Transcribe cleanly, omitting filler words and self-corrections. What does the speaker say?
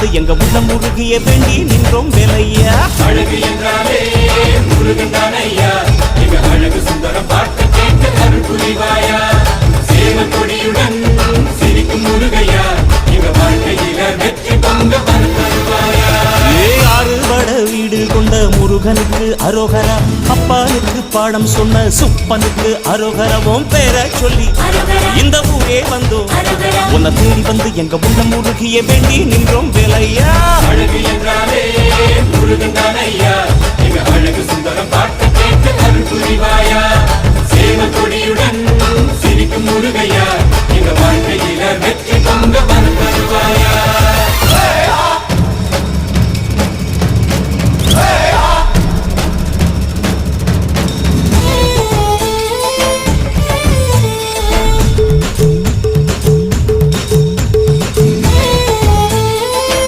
வந்து எங்க உள்ளம் முருகிய வேண்டி நின்றோம் வேலையா. அழகு என்றாலே முருகன் தானையா, எங்க அழகு சுந்தரம் பார்க்க கேட்க அருள் புரிவாயா. சேவல் கொடியுடன் சிரிக்கும் முருகையா, எங்க வாழ்க்கையில வெற்றி பொங்க தருவாயா. ஆறுபட வீடு கொண்ட முருகனுக்கு அரோகரா, அப்பானுக்கு பாடம் சொன்ன சுப்பனுக்கு அரோகரவும் பேர சொல்லி இந்த ஊரே வந்தோம் உன்னை தேடி வந்து எங்க உள்ளம் முருகிய வேண்டி நின்றோம் வேலை.